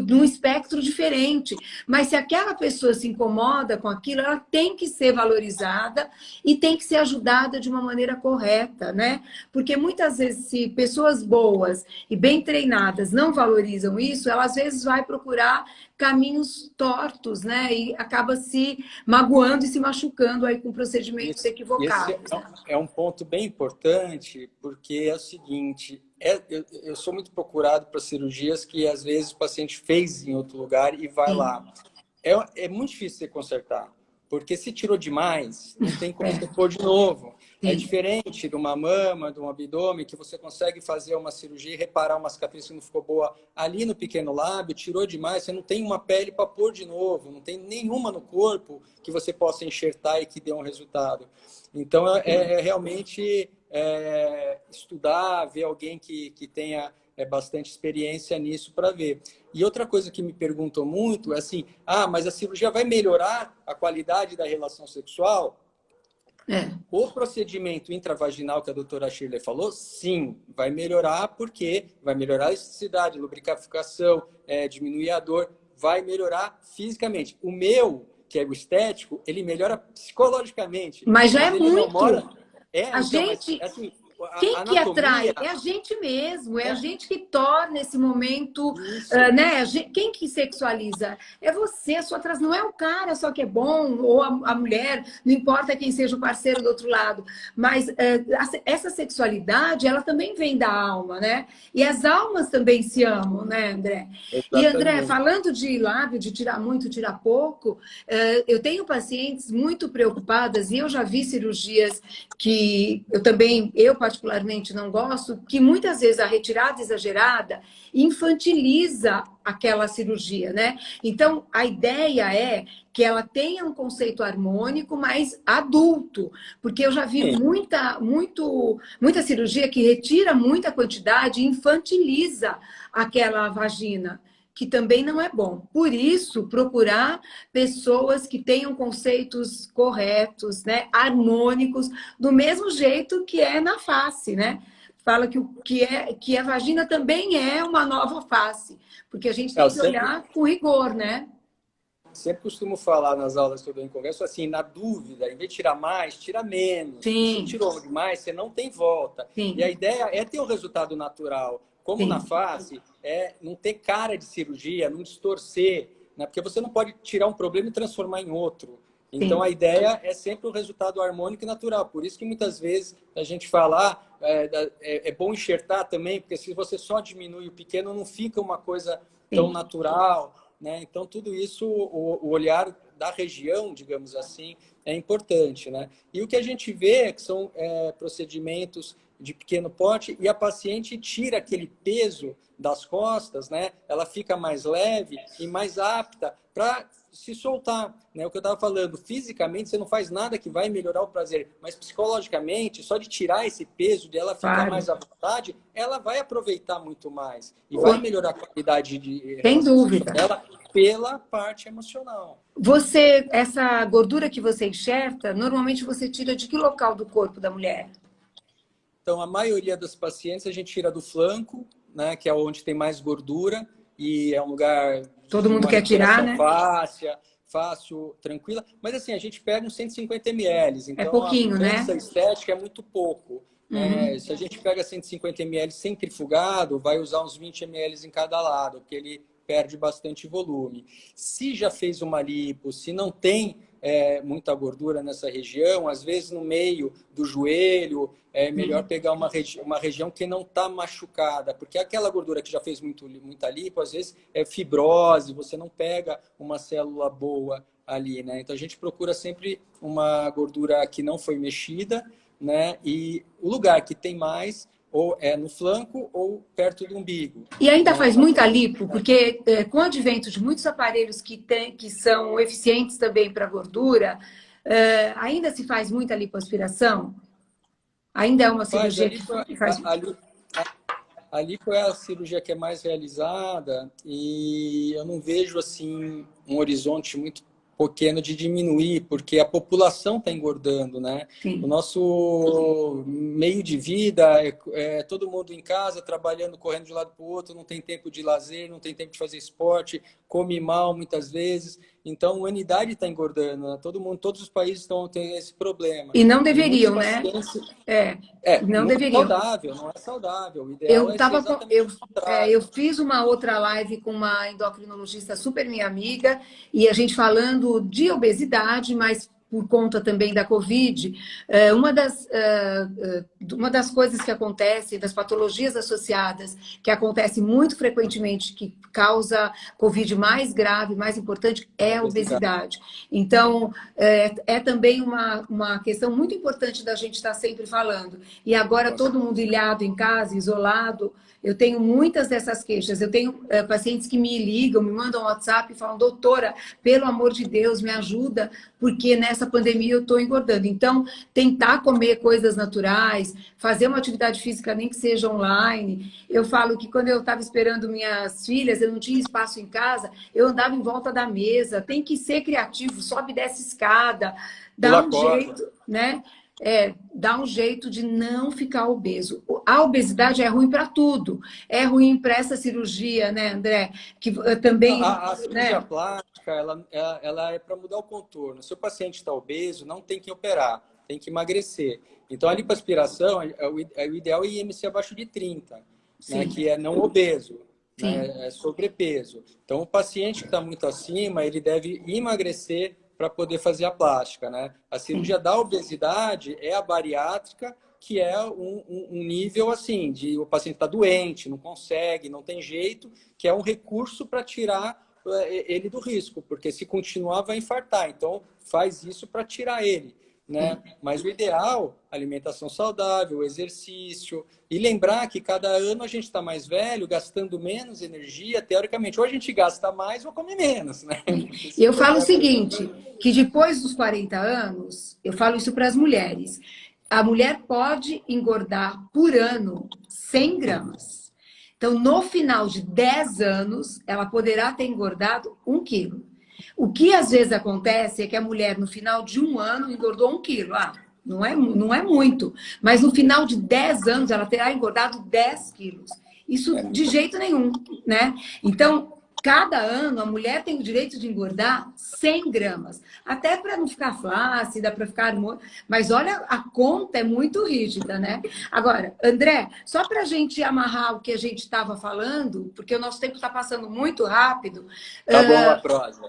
num espectro diferente. Mas se aquela pessoa se incomoda com aquilo, ela tem que ser valorizada e tem que ser ajudada de uma maneira correta, né? Porque muitas vezes, se pessoas boas e bem treinadas não valorizam isso, ela às vezes vai procurar caminhos tortos, né? E acaba se magoando e se machucando aí com procedimentos Esse equivocados. é um ponto bem importante, porque é o seguinte, eu sou muito procurado para cirurgias que às vezes o paciente fez em outro lugar e vai Sim. lá. É muito difícil você consertar, porque se tirou demais, não tem como você pôr de novo. É Sim. diferente de uma mama, de um abdômen, que você consegue fazer uma cirurgia e reparar uma cicatriz que não ficou boa ali no pequeno lábio, tirou demais, você não tem uma pele para pôr de novo, não tem nenhuma no corpo que você possa enxertar e que dê um resultado. Então, realmente estudar, ver alguém que tenha bastante experiência nisso para ver. E outra coisa que me perguntam muito é assim, mas a cirurgia vai melhorar a qualidade da relação sexual? O procedimento intravaginal que a doutora Shirley falou, sim, vai melhorar porque vai melhorar a elasticidade, lubrificação, diminuir a dor, vai melhorar fisicamente. O meu, que é o estético, ele melhora psicologicamente. Mas já é Mas ele não mora... muito. A Mas gente, assim, a quem que anatomia... atrai? É a gente mesmo, é a gente que torna esse momento, Isso. né? Quem que sexualiza? É você, a sua atrás, não é o cara só que é bom, ou a mulher, não importa quem seja o parceiro do outro lado. Mas essa sexualidade, ela também vem da alma, né? E as almas também se amam, né, André? E, André, Exatamente. falando de lábio, de tirar muito, tirar pouco, eu tenho pacientes muito preocupadas, e eu já vi cirurgias que eu particularmente não gosto, que muitas vezes a retirada exagerada infantiliza aquela cirurgia, né? Então, a ideia é que ela tenha um conceito harmônico, mas adulto, porque eu já vi muita cirurgia que retira muita quantidade e infantiliza aquela vagina, que também não é bom. Por isso, procurar pessoas que tenham conceitos corretos, né, harmônicos, do mesmo jeito que é na face, né? Fala que a vagina também é uma nova face, porque a gente Eu tem que olhar com rigor, né? sempre costumo falar nas aulas que eu dou em congresso, assim, na dúvida, em vez de tirar mais, tira menos. E se Sim, tirou demais, você não tem volta. E a sim, ideia é ter o resultado natural. Como na sim, face, não ter cara de cirurgia, não distorcer, né? Porque você não pode tirar um problema e transformar em outro. Então, sim. a ideia é sempre o resultado harmônico e natural. Por isso que muitas vezes a gente fala, é bom enxertar também, porque se você só diminui o pequeno, não fica uma coisa tão Sim. natural, né? Então, tudo isso, o olhar da região, digamos assim, é importante, né? E o que a gente vê é que são procedimentos de pequeno porte e a paciente tira aquele peso das costas, né? Ela fica mais leve e mais apta para se soltar, né? O que eu estava falando, fisicamente você não faz nada que vai melhorar o prazer, mas psicologicamente, só de tirar esse peso, de ela ficar Claro. mais à vontade, ela vai aproveitar muito mais e vai melhorar a qualidade de Sem relação sexual dúvida. dela pela parte emocional. Essa gordura que você enxerta, normalmente você tira de que local do corpo da mulher? Então, a maioria das pacientes a gente tira do flanco, né, que é onde tem mais gordura, e é um lugar Todo mundo uma quer tirar, recuperação né? fácil, tranquila. Mas assim, a gente pega uns 150 ml, É então a pouquinho, mudança né? estética é muito pouco. Né? Uhum. Se a gente pega 150 ml centrifugado, vai usar uns 20 ml em cada lado, porque ele perde bastante volume. Se já fez uma lipo, se não tem muita gordura nessa região, às vezes no meio do joelho, é melhor pegar uma região que não está machucada, porque aquela gordura que já fez muita lipo, às vezes é fibrose, você não pega uma célula boa ali, né? Então a gente procura sempre uma gordura que não foi mexida, né? E o lugar que tem mais ou é no flanco ou perto do umbigo, E ainda né? faz muita lipo, porque com o advento de muitos aparelhos que são eficientes também para gordura, ainda se faz muita lipoaspiração? Ainda é uma Faz cirurgia que faz. a lipo é a cirurgia que é mais realizada e eu não vejo assim um horizonte muito pequeno de diminuir, porque a população está engordando, né? O Sim. nosso meio de vida é todo mundo em casa, trabalhando, correndo de um lado para o outro, não tem tempo de lazer, não tem tempo de fazer esporte, come mal muitas vezes. Então, a humanidade está engordando, né? Todo mundo, todos os países estão tendo esse problema. E não E muitos deveriam, né? pacientes É, não não é deveriam. saudável, não é saudável. O ideal é ser exatamente o Eu contrário. fiz uma outra live com uma endocrinologista super minha amiga, e a gente falando de obesidade, mas por conta também da Covid, uma das coisas que acontece, das patologias associadas, que acontece muito frequentemente, que causa Covid mais grave, mais importante, é a Obesidade. obesidade. Então, é também uma questão muito importante da gente estar sempre falando. E agora todo mundo ilhado em casa, isolado, eu tenho muitas dessas queixas. Eu tenho pacientes que me ligam, me mandam um WhatsApp e falam, doutora, pelo amor de Deus, me ajuda, porque nessa pandemia eu estou engordando. Então, tentar comer coisas naturais, fazer uma atividade física, nem que seja online. Eu falo que quando eu estava esperando minhas filhas, eu não tinha espaço em casa, eu andava em volta da mesa. Tem que ser criativo, sobe e desce escada, dá Pula um corda. jeito, né? Dá um jeito de não ficar obeso. A obesidade é ruim para tudo. É ruim para essa cirurgia, né, André? Que também, A cirurgia né? plástica, ela é para mudar o contorno. Se o paciente está obeso, não tem que operar, tem que emagrecer. Então, a lipoaspiração, o ideal é IMC abaixo de 30, né, Sim, que é não obeso, sim. né, é sobrepeso. Então, o paciente que está muito acima, ele deve emagrecer para poder fazer a plástica, né? A cirurgia Sim. da obesidade é a bariátrica, que é um nível assim, de o paciente está doente, não consegue, não tem jeito, que é um recurso para tirar ele do risco, porque se continuar vai infartar. Então, faz isso para tirar ele. Né? Mas o ideal, alimentação saudável, exercício, e lembrar que cada ano a gente está mais velho, gastando menos energia, teoricamente, ou a gente gasta mais ou come menos, né? Porque E se eu falo o puder fazer os seguinte, dois. que depois dos 40 anos, eu falo isso para as mulheres, a mulher pode engordar por ano 100 gramas. Então, no final de 10 anos, ela poderá ter engordado 1 quilo. O que às vezes acontece é que a mulher, no final de um ano, engordou 1 quilo. Não é muito. Mas no final de 10 anos, ela terá engordado 10 quilos. Isso É de muito. jeito nenhum, né? Então, cada ano, a mulher tem o direito de engordar 100 gramas. Até para não ficar flácida, para ficar... Mas olha, a conta é muito rígida, né? Agora, André, só para a gente amarrar o que a gente estava falando, porque o nosso tempo está passando muito rápido, Tá bom a prosa.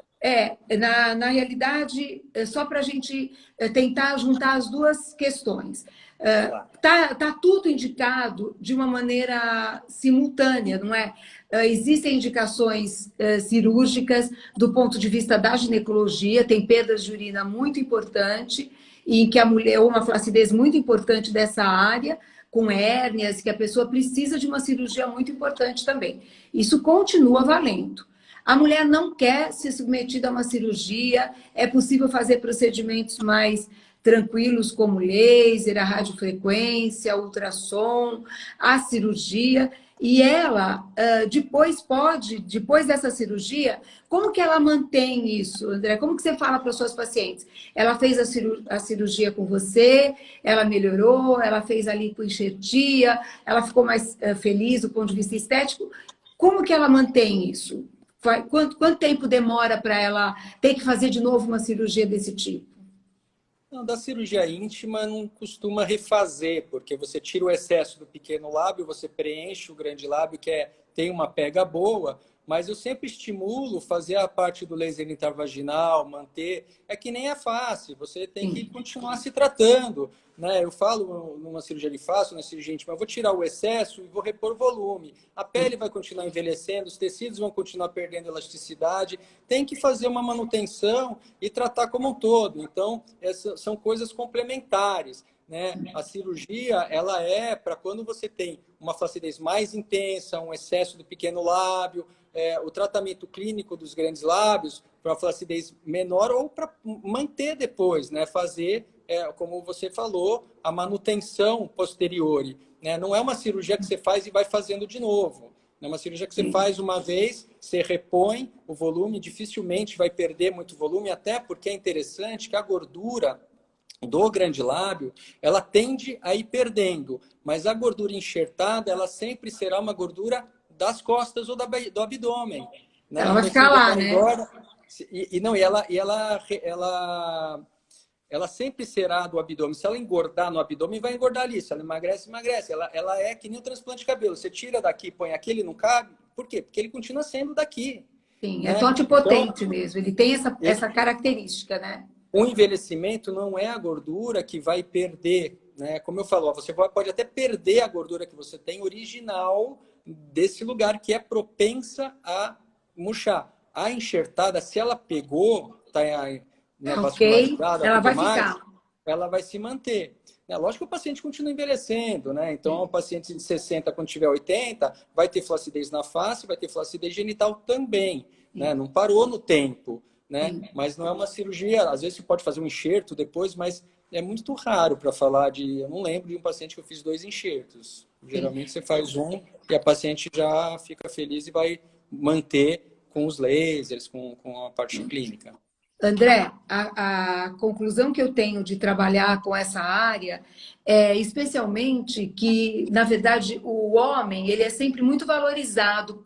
na realidade, só para a gente tentar juntar as duas questões. Vamos lá. Tá tudo indicado de uma maneira simultânea, não é? Existem indicações cirúrgicas do ponto de vista da ginecologia, tem perdas de urina muito importante, e que a mulher, ou uma flacidez muito importante dessa área, com hérnias, que a pessoa precisa de uma cirurgia muito importante também. Isso continua valendo. A mulher não quer ser submetida a uma cirurgia, é possível fazer procedimentos mais tranquilos, como laser, a radiofrequência, a ultrassom, a cirurgia, e ela depois dessa cirurgia, como que ela mantém isso, André? Como que você fala para as suas pacientes? Ela fez a cirurgia com você, ela melhorou, ela fez a lipoenxertia, ela ficou mais feliz do ponto de vista estético. Como que ela mantém isso? quanto tempo demora para ela ter que fazer de novo uma cirurgia desse tipo? Não, da cirurgia íntima não costuma refazer, porque você tira o excesso do pequeno lábio, você preenche o grande lábio, tem uma pega boa, mas eu sempre estimulo fazer a parte do laser intravaginal, manter. É que nem é fácil, você tem que continuar se tratando. Né? Eu falo numa cirurgia de face, numa cirurgia íntima, eu vou tirar o excesso e vou repor volume. A pele vai continuar envelhecendo, os tecidos vão continuar perdendo elasticidade. Tem que fazer uma manutenção e tratar como um todo. Então, essas são coisas complementares. Né? A cirurgia, ela é para quando você tem uma flacidez mais intensa, um excesso do pequeno lábio, o tratamento clínico dos grandes lábios para flacidez menor ou para manter depois, né? Fazer, como você falou, a manutenção posterior. Né? Não é uma cirurgia que você faz e vai fazendo de novo. É uma cirurgia que você faz uma vez, você repõe o volume, dificilmente vai perder muito volume, até porque é interessante que a gordura do grande lábio, ela tende a ir perdendo, mas a gordura enxertada, ela sempre será uma gordura das costas ou do abdômen. Né? Ela vai ficar lá, né? Engorda, ela sempre será do abdômen. Se ela engordar no abdômen, vai engordar ali. Se ela emagrece, emagrece. Ela é que nem o transplante de cabelo. Você tira daqui, põe aqui, ele não cabe. Por quê? Porque ele continua sendo daqui. Sim, né? É totipotente mesmo. Ele tem essa característica, né? O envelhecimento não é a gordura que vai perder, né? Como eu falo, você pode até perder a gordura que você tem original desse lugar que é propensa a murchar. A enxertada, se ela pegou, tá, né, vascularizada, ela vai mais, ficar. ela vai se manter. Lógico que o paciente continua envelhecendo, né? Então, o paciente de 60, quando tiver 80, vai ter flacidez na face, vai ter flacidez genital também, né? Não parou no tempo. Né? Mas não é uma cirurgia, às vezes você pode fazer um enxerto depois, mas é muito raro para falar de... Eu não lembro de um paciente que eu fiz 2 enxertos. Geralmente você faz um e a paciente já fica feliz e vai manter com os lasers, com a parte clínica. André, a conclusão que eu tenho de trabalhar com essa área é especialmente que, na verdade, o homem ele é sempre muito valorizado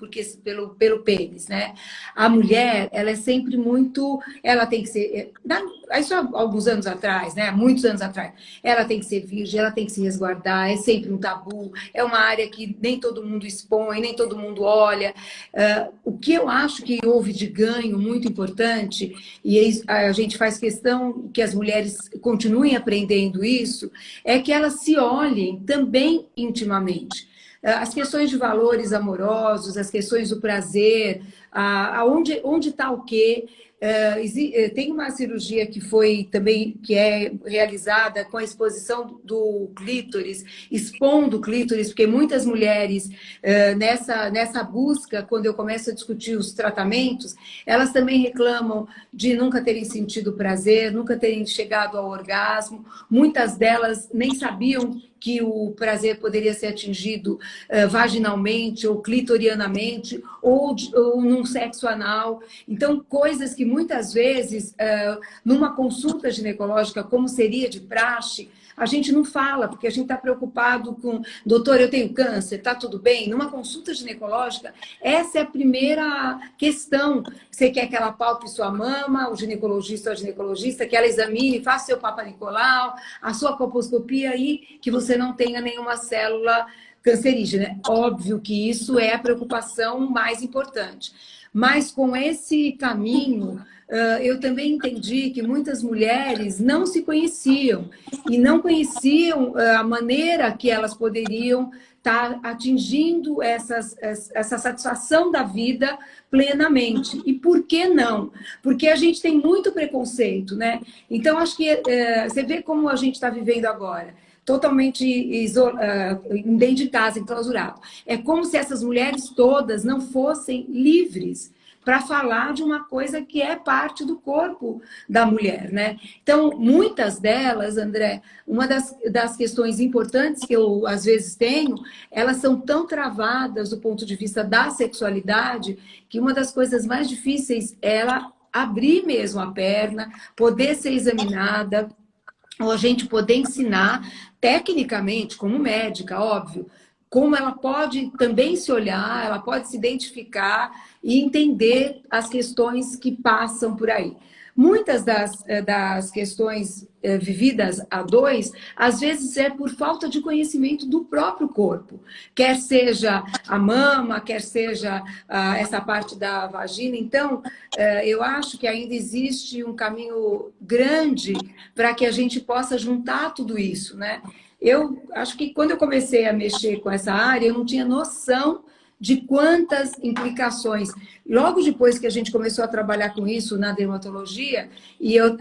pelo pênis, né? A mulher, ela é sempre muito... Ela tem que ser... Isso há alguns anos atrás, né? Muitos anos atrás. Ela tem que ser virgem, ela tem que se resguardar, é sempre um tabu, é uma área que nem todo mundo expõe, nem todo mundo olha. O que eu acho que houve de ganho muito importante, e a gente faz questão que as mulheres continuem aprendendo isso, é que elas se olhem também intimamente. As questões de valores amorosos, as questões do prazer, onde está o quê? Tem uma cirurgia que é realizada com a exposição do clítoris, expondo o clítoris, porque muitas mulheres, nessa busca, quando eu começo a discutir os tratamentos, elas também reclamam de nunca terem sentido prazer, nunca terem chegado ao orgasmo. Muitas delas nem sabiam que o prazer poderia ser atingido vaginalmente ou clitorianamente ou num sexo anal. Então, coisas que muitas vezes, numa consulta ginecológica, como seria de praxe, a gente não fala, porque a gente está preocupado com, doutor, eu tenho câncer, tá tudo bem? Numa consulta ginecológica, essa é a primeira questão. Você quer que ela palpe sua mama, o ginecologista ou a ginecologista, que ela examine, faça seu Papa Nicolau, a sua colposcopia e que você não tenha nenhuma célula cancerígena. Óbvio que isso é a preocupação mais importante. Mas com esse caminho, eu também entendi que muitas mulheres não se conheciam e não conheciam a maneira que elas poderiam estar atingindo essa satisfação da vida plenamente. E por que não? Porque a gente tem muito preconceito, né? Então, acho que você vê como a gente está vivendo agora. Totalmente dentro de casa, enclausurado. É como se essas mulheres todas não fossem livres para falar de uma coisa que é parte do corpo da mulher, né? Então, muitas delas, André, uma das questões importantes que eu, às vezes, tenho, elas são tão travadas do ponto de vista da sexualidade, que uma das coisas mais difíceis é ela abrir mesmo a perna, poder ser examinada, ou a gente poder ensinar tecnicamente, como médica, óbvio, como ela pode também se olhar, ela pode se identificar e entender as questões que passam por aí. Muitas das questões vividas a dois, às vezes é por falta de conhecimento do próprio corpo, quer seja a mama, quer seja essa parte da vagina. Então, eu acho que ainda existe um caminho grande para que a gente possa juntar tudo isso, né? Eu acho que quando eu comecei a mexer com essa área, eu não tinha noção de quantas implicações. Logo depois que a gente começou a trabalhar com isso na dermatologia, e eu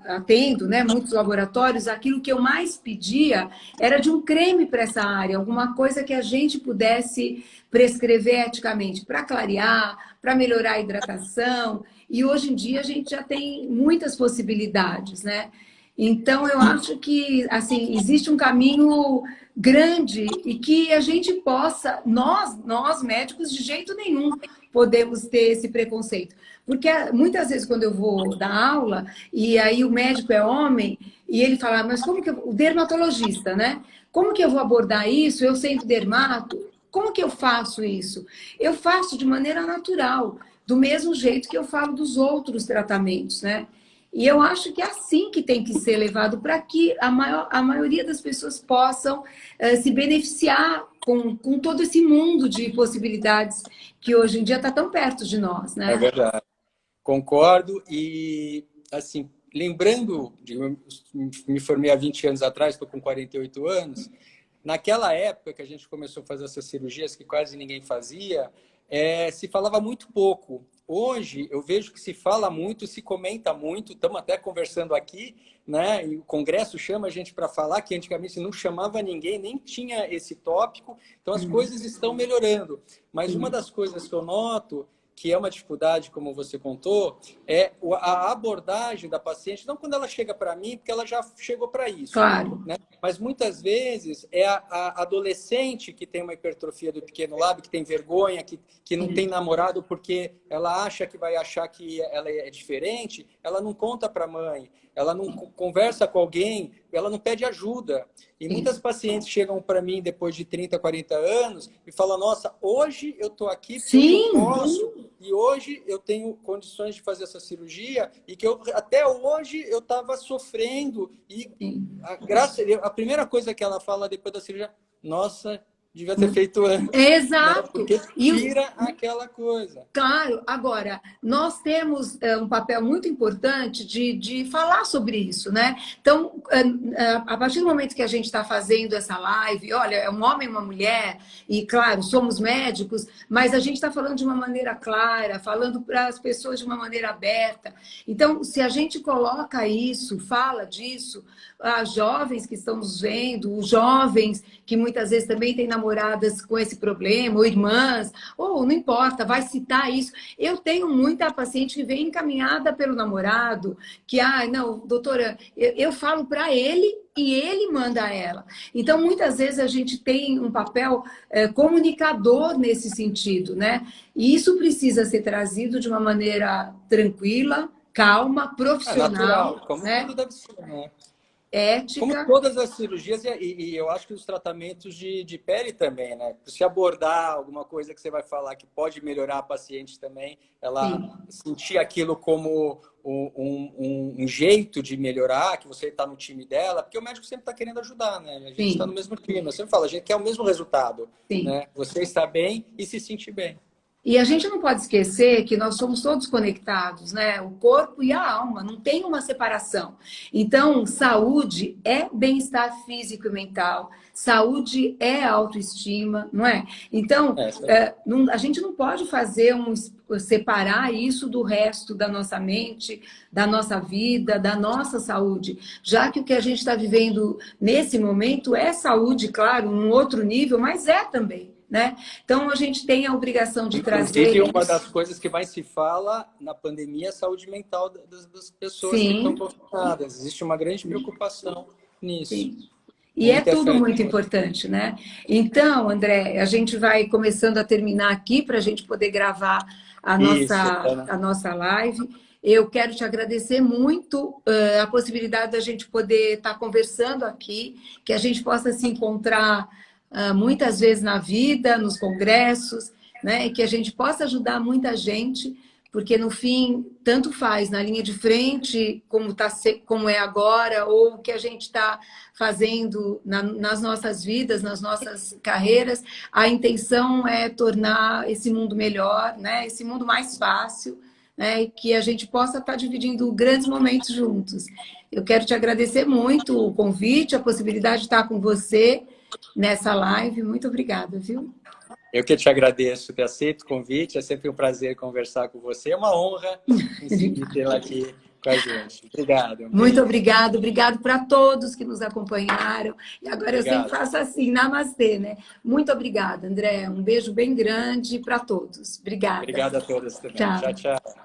atendo, né, muitos laboratórios, aquilo que eu mais pedia era de um creme para essa área, alguma coisa que a gente pudesse prescrever eticamente, para clarear, para melhorar a hidratação. E hoje em dia a gente já tem muitas possibilidades, né? Então, eu acho que assim, existe um caminho grande e que a gente possa, nós médicos, de jeito nenhum podemos ter esse preconceito. Porque muitas vezes quando eu vou dar aula, e aí o médico é homem, e ele fala, mas como que o dermatologista, né? Como que eu vou abordar isso? Eu sendo dermato, como que eu faço isso? Eu faço de maneira natural, do mesmo jeito que eu falo dos outros tratamentos, né? E eu acho que é assim que tem que ser levado para que a maioria das pessoas possam se beneficiar com todo esse mundo de possibilidades que hoje em dia está tão perto de nós, né? É verdade. Concordo. E, assim, lembrando, me formei há 20 anos atrás, estou com 48 anos, naquela época que a gente começou a fazer essas cirurgias que quase ninguém fazia, se falava muito pouco. Hoje, eu vejo que se fala muito, se comenta muito, estamos até conversando aqui, né? E o Congresso chama a gente para falar, que antigamente não chamava ninguém, nem tinha esse tópico, então as coisas estão melhorando. Mas uma das coisas que eu noto, que é uma dificuldade, como você contou, é a abordagem da paciente, não quando ela chega para mim, porque ela já chegou para isso. Claro. Né? Mas muitas vezes é a adolescente que tem uma hipertrofia do pequeno lábio, que tem vergonha, que não tem namorado porque ela acha que vai achar que ela é diferente, ela não conta para a mãe, ela não conversa com alguém, ela não pede ajuda. E muitas pacientes chegam para mim depois de 30, 40 anos e falam, nossa, hoje eu estou aqui porque eu posso, e hoje eu tenho condições de fazer essa cirurgia, e que até hoje eu estava sofrendo. E a primeira coisa que ela fala depois da cirurgia, nossa, devia ter feito antes. Exato. Né? Porque tira aquela coisa. Claro. Agora, nós temos um papel muito importante de falar sobre isso, né? Então, a partir do momento que a gente está fazendo essa live, olha, é um homem e uma mulher, e claro, somos médicos, mas a gente está falando de uma maneira clara, falando para as pessoas de uma maneira aberta. Então, se a gente coloca isso, fala disso, as jovens que estão nos vendo, os jovens que muitas vezes também têm namoradas com esse problema, ou irmãs, ou não importa, vai citar isso. Eu tenho muita paciente que vem encaminhada pelo namorado, que, não, doutora, eu falo para ele e ele manda a ela. Então, muitas vezes a gente tem um papel comunicador nesse sentido, né? E isso precisa ser trazido de uma maneira tranquila, calma, profissional, natural, como né? tudo deve ser, né? Ética. Como todas as cirurgias, e eu acho que os tratamentos de pele também, né? Se abordar alguma coisa que você vai falar que pode melhorar a paciente também, ela sentir aquilo como um jeito de melhorar, que você está no time dela, porque o médico sempre está querendo ajudar, né? A gente está no mesmo time. Eu sempre falo, a gente quer o mesmo resultado. Né? Você está bem e se sentir bem. E a gente não pode esquecer que nós somos todos conectados, né? O corpo e a alma, não tem uma separação. Então, saúde é bem-estar físico e mental, saúde é autoestima, não é? Então, a gente não pode separar isso do resto da nossa mente, da nossa vida, da nossa saúde, já que o que a gente está vivendo nesse momento é saúde, claro, num outro nível, mas é também. Né? Então, a gente tem a obrigação de trazer... Inclusive, uma das coisas que mais se fala na pandemia é a saúde mental das pessoas que estão confinadas. Existe uma grande preocupação nisso. Sim. E é tudo muito importante, né? Então, André, a gente vai começando a terminar aqui para a gente poder gravar a nossa live. Eu quero te agradecer muito a possibilidade da gente poder estar conversando aqui, que a gente possa se encontrar muitas vezes na vida, nos congressos, né? E que a gente possa ajudar muita gente, porque no fim, tanto faz na linha de frente, como é agora, ou o que a gente está fazendo nas nossas vidas, nas nossas carreiras, a intenção é tornar esse mundo melhor, né? Esse mundo mais fácil, né? E que a gente possa estar dividindo grandes momentos juntos. Eu quero te agradecer muito o convite, a possibilidade de estar com você nessa live. Muito obrigada, viu? Eu que te agradeço ter aceito o convite. É sempre um prazer conversar com você. É uma honra tê-la aqui com a gente. Obrigado. Muito obrigado. Obrigado para todos que nos acompanharam. E agora eu sempre faço assim, namastê, né? Muito obrigada, André. Um beijo bem grande para todos. Obrigada. Obrigado a todos também. Tchau, tchau.